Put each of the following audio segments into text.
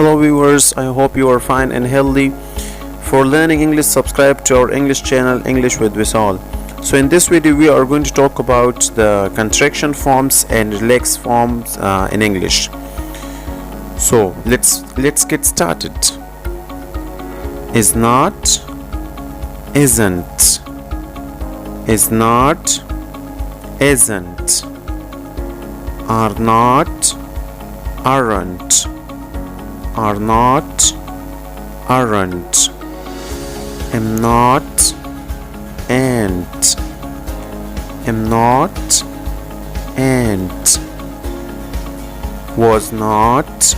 Hello viewers, I hope you are fine and healthy. For learning English, subscribe to our English channel English with Wisal. So in this video we are going to talk about the contraction forms and relax forms in English. So let's get started. Is not, isn't. Is not, isn't. Are not, aren't. Are not, aren't. Am not, ain't. Am not, ain't. Was not,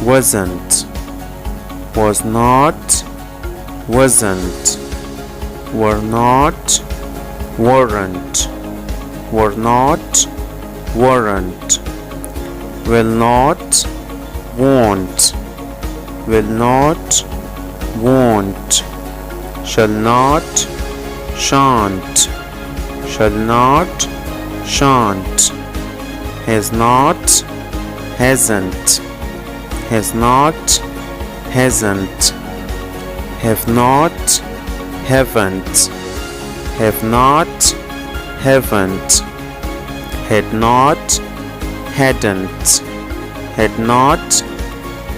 wasn't. Was not, wasn't. Were not, weren't. Were not, weren't. Will not, won't. Will not, won't. Shall not, shan't. Shall not, shan't. Has not, hasn't. Has not, hasn't. Have not, haven't. Have not, haven't. Had not, hadn't. Had not,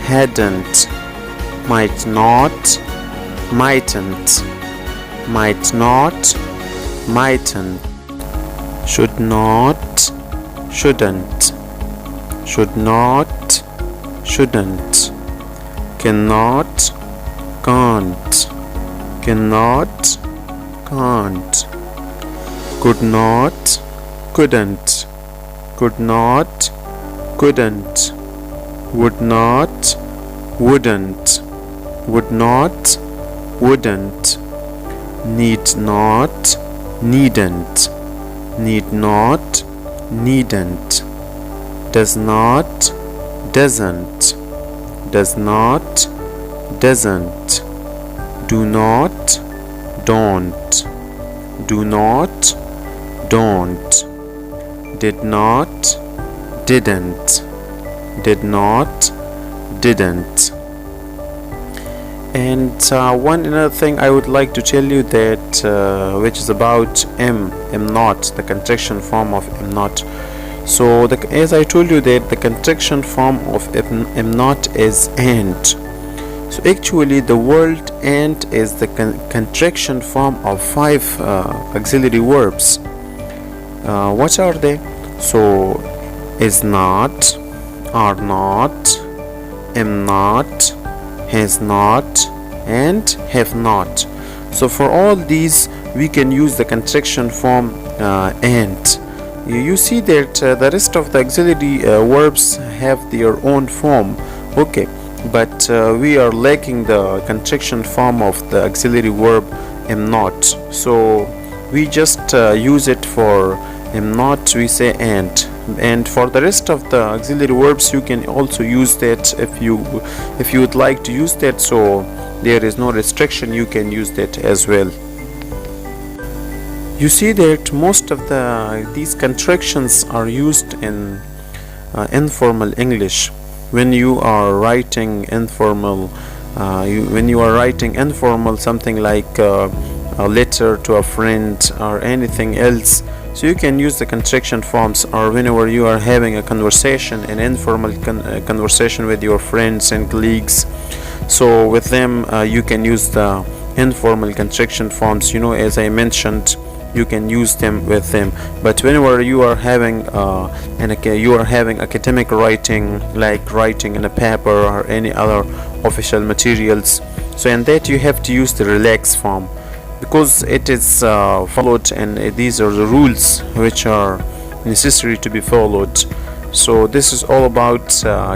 hadn't. Might not, mightn't. Might not, mightn't. Should not, shouldn't. Should not, shouldn't. Cannot, can't. Cannot, can't. Could not, couldn't. Could not, couldn't. Would not, wouldn't. Would not, wouldn't. Need not, needn't. Need not, needn't. Does not, doesn't. Does not, doesn't. Do not, don't. Do not, don't. Did not, didn't. Did not, didn't. And one another thing I would like to tell you that which is about am not, the contraction form of am not. So as I told you that the contraction form of am not is ain't. So actually the word ain't is the contraction form of 5 auxiliary verbs. What are they? So is not, are not, am not, has not, and have not. So for all these we can use the contraction form and. You see that the rest of the auxiliary verbs have their own form, okay, but we are lacking the contraction form of the auxiliary verb am not. So we just use it for am not, we say and for the rest of the auxiliary verbs you can also use that if you would like to use that. So there is no restriction, you can use that as well. You see that most of these contractions are used in informal English. When you are writing informal something like a letter to a friend or anything else, so you can use the contraction forms. Or whenever you are having a conversation, an informal conversation with your friends and colleagues, so with them you can use the informal contraction forms, as I mentioned, you can use them with them. But whenever you are having academic writing, like writing in a paper or any other official materials, so in that you have to use the relax form, because it is followed, and these are the rules which are necessary to be followed. So this is all about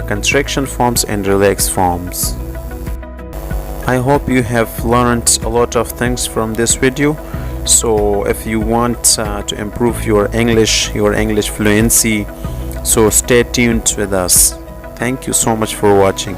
contraction forms and relax forms. I hope you have learned a lot of things from this video. So if you want to improve your English fluency, so stay tuned with us. Thank you so much for watching.